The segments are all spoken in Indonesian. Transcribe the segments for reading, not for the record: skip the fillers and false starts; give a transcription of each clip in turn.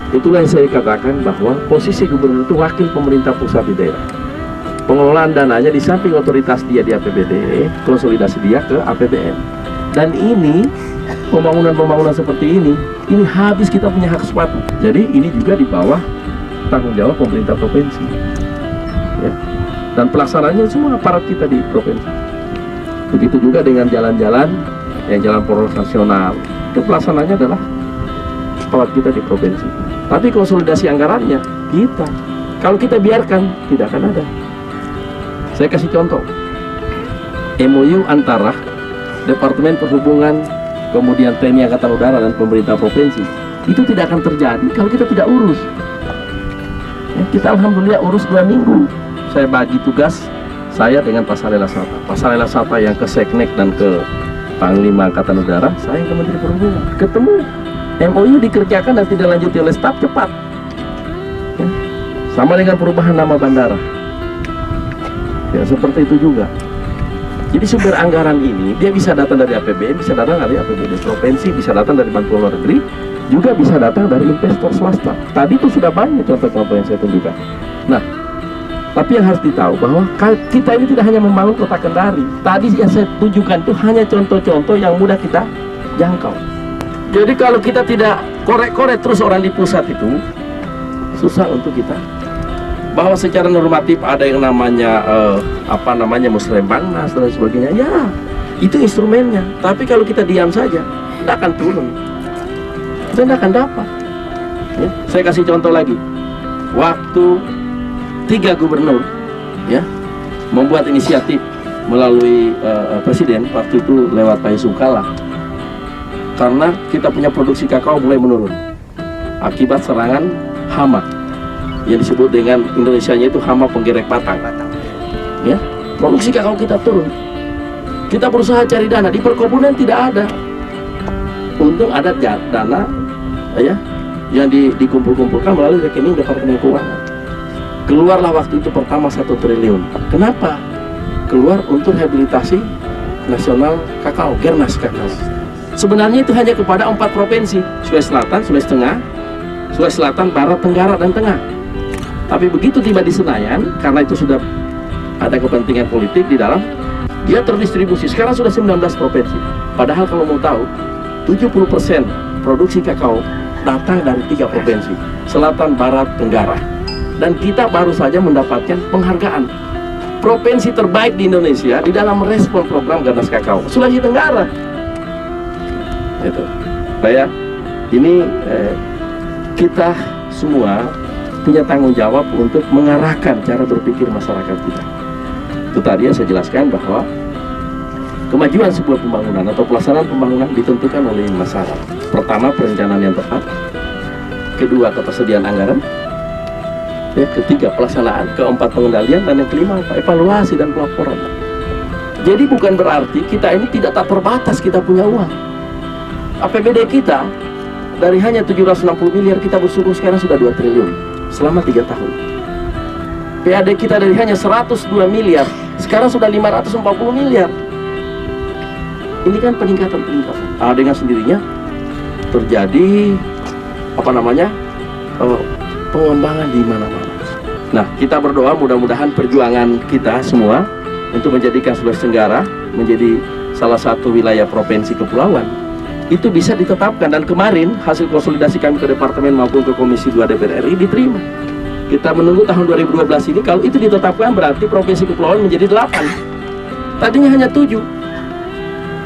Itulah yang saya katakan bahwa posisi gubernur itu wakil pemerintah pusat di daerah. Pengelolaan dananya di samping otoritas dia di APBD, konsolidasi dia ke APBN. Dan ini pembangunan seperti ini habis kita punya hak sepatu. Jadi ini juga di bawah tanggung jawab pemerintah provinsi. Ya. Dan pelaksananya semua aparat kita di provinsi. Begitu juga dengan jalan-jalan, yang jalan poros nasional, itu pelaksananya adalah aparat kita di provinsi. Tapi konsolidasi anggarannya kita. Kalau kita biarkan, tidak akan ada. Saya kasih contoh. MOU antara Departemen Perhubungan, kemudian TNI Angkatan Udara dan pemerintah provinsi, itu tidak akan terjadi kalau kita tidak urus. Ya, kita alhamdulillah urus 2 minggu. Saya bagi tugas saya dengan Pak Saleh Lasata. Pak Saleh Lasata yang ke Seknek dan ke Panglima Angkatan Udara, saya ke Menteri Perhubungan. Ketemu, MOU dikerjakan dan tidak lanjuti oleh staf cepat. Ya. Sama dengan perubahan nama bandara. Ya, seperti itu juga. Jadi sumber anggaran ini dia bisa datang dari APBN, bisa datang dari APBD provinsi, bisa datang dari bantuan luar negeri, juga bisa datang dari investor swasta. Tadi itu sudah banyak contoh-contoh yang saya tunjukkan. Nah, tapi yang harus ditahu bahwa kita ini tidak hanya membangun kota Kendari. Tadi yang saya tunjukkan itu hanya contoh-contoh yang mudah kita jangkau. Jadi kalau kita tidak korek-korek terus orang di pusat itu, susah untuk kita. Bahwa secara normatif ada yang namanya musrembangnas dan sebagainya, ya itu instrumennya. Tapi kalau kita diam saja, tidak akan turun, kita tidak akan dapat. Ya, saya kasih contoh lagi. Waktu 3 gubernur ya membuat inisiatif melalui presiden, waktu itu lewat Pak Yusuf Kalla, karena kita punya produksi kakao mulai menurun akibat serangan hama yang disebut dengan Indonesianya itu hama penggerek batang. Ya, produksi kakao kita turun. Kita berusaha cari dana di perkebunan, tidak ada. Untung ada dana ya yang dikumpul-kumpulkan melalui rekening Departemen Keuangan. Keluarlah waktu itu pertama 1 triliun. Kenapa? Keluar untuk rehabilitasi nasional kakao, Gernas kakao. Sebenarnya itu hanya kepada 4 provinsi, Sulawesi Selatan, Sulawesi Tengah, Sulawesi Selatan, Barat, Tenggara, dan Tengah. Tapi begitu tiba di Senayan, karena itu sudah ada kepentingan politik di dalam, dia terdistribusi. Sekarang sudah 19 provinsi. Padahal kalau mau tahu, 70% produksi kakao datang dari 3 provinsi, Selatan, Barat, Tenggara. Dan kita baru saja mendapatkan penghargaan provinsi terbaik di Indonesia di dalam merespon program Gernas Kakao, Sulawesi Tenggara. Itu, Pak, ini kita semua punya tanggung jawab untuk mengarahkan cara berpikir masyarakat kita. Itu tadi yang saya jelaskan bahwa kemajuan sebuah pembangunan atau pelaksanaan pembangunan ditentukan oleh masalah. Pertama, perencanaan yang tepat. Kedua, ketersediaan anggaran. Ya, ketiga, pelaksanaan. Keempat, pengendalian. Dan yang kelima, evaluasi dan pelaporan. Jadi bukan berarti kita ini tidak tak terbatas kita punya uang. APBD kita dari hanya 760 miliar, kita bersyukur sekarang sudah 2 triliun selama 3 tahun. PAD kita dari hanya 102 miliar sekarang sudah 540 miliar. Ini kan peningkatan. Dengan sendirinya terjadi pengembangan di mana-mana. Nah, kita berdoa mudah-mudahan perjuangan kita semua untuk menjadikan Sulawesi Tenggara menjadi salah satu wilayah provinsi kepulauan itu bisa ditetapkan. Dan kemarin hasil konsolidasi kami ke Departemen maupun ke Komisi 2 DPR RI diterima. Kita menunggu tahun 2012 ini, kalau itu ditetapkan berarti provinsi kepulauan menjadi 8. Tadinya hanya 7.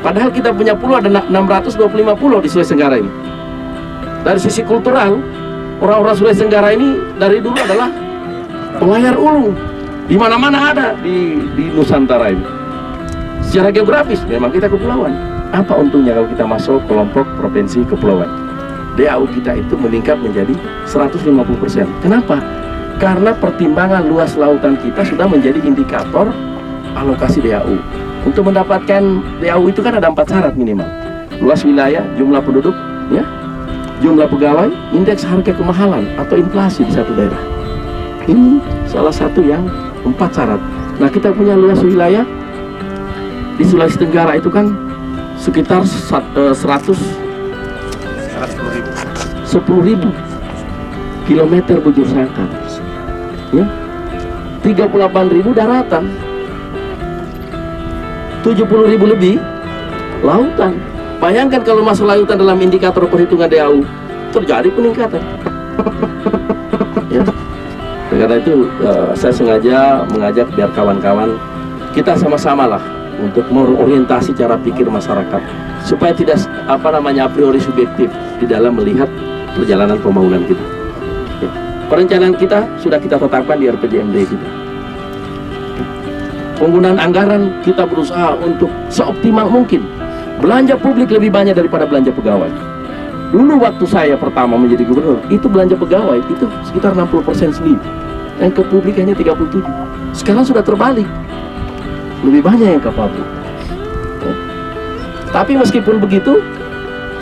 Padahal kita punya pulau ada 625 pulau di Sulawesi Tenggara ini. Dari sisi kultural, orang-orang Sulawesi Tenggara ini dari dulu adalah pelayar ulung. Di mana-mana ada di Nusantara ini. Secara geografis memang kita kepulauan. Apa untungnya kalau kita masuk kelompok provinsi kepulauan? DAU kita itu meningkat menjadi 150%. Kenapa? Karena pertimbangan luas lautan kita sudah menjadi indikator alokasi DAU. Untuk mendapatkan DAU itu kan ada 4 syarat minimal. Luas wilayah, jumlah penduduk, ya, jumlah pegawai, indeks harga kemahalan atau inflasi di satu daerah. Ini salah satu yang 4 syarat. Nah, kita punya luas wilayah di Sulawesi Tenggara itu kan sekitar 10.000. kilometer bujur sangkar, ya. 38.000 daratan, 70.000 lebih lautan. Bayangkan kalau masalah lautan dalam indikator perhitungan DAU terjadi peningkatan. Ya. Karena itu saya sengaja mengajak biar kawan-kawan kita sama-sama lah untuk mengorientasi cara pikir masyarakat supaya tidak a priori subjektif di dalam melihat perjalanan pembangunan kita. Ya. Perencanaan kita sudah kita tetapkan di RPJMD kita. Penggunaan anggaran kita berusaha untuk seoptimal mungkin. Belanja publik lebih banyak daripada belanja pegawai. Dulu waktu saya pertama menjadi gubernur, itu belanja pegawai itu sekitar 60% sendiri, yang ke publik hanya 37. Sekarang sudah terbalik, lebih banyak yang ke publik. Ya. Tapi meskipun begitu,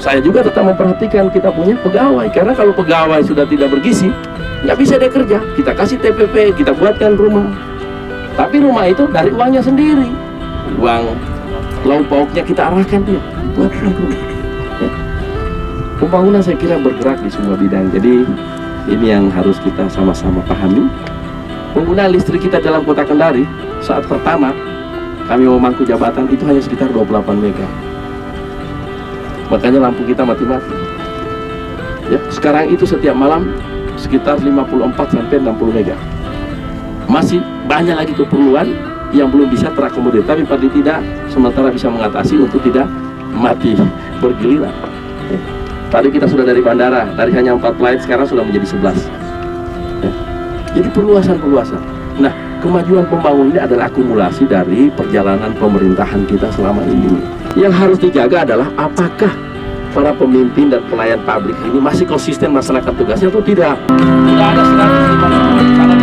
saya juga tetap memperhatikan kita punya pegawai, karena kalau pegawai sudah tidak bergizi, nggak bisa dia kerja. Kita kasih TPP, kita buatkan rumah, tapi rumah itu dari uangnya sendiri, uang lauk pauknya kita arahkan dia buatkan rumah. Ya. Pembangunan saya kira bergerak di semua bidang. Jadi ini yang harus kita sama-sama pahami. Penggunaan listrik kita dalam kota Kendari saat pertama kami memangku jabatan itu hanya sekitar 28 mega. Makanya lampu kita mati-mati. Ya, sekarang itu setiap malam sekitar 54 sampai 60 mega. Masih banyak lagi keperluan yang belum bisa terakomodir, tapi paling tidak sementara bisa mengatasi untuk tidak mati bergiliran. Ya. Tadi kita sudah dari bandara, dari hanya 4 flight sekarang sudah menjadi 11. Ya. Jadi perluasan-perluasan. Nah, kemajuan pembangunan ini adalah akumulasi dari perjalanan pemerintahan kita selama ini. Yang harus dijaga adalah apakah para pemimpin dan pelayan publik ini masih konsisten melaksanakan tugasnya atau tidak. Tidak ada 150 cara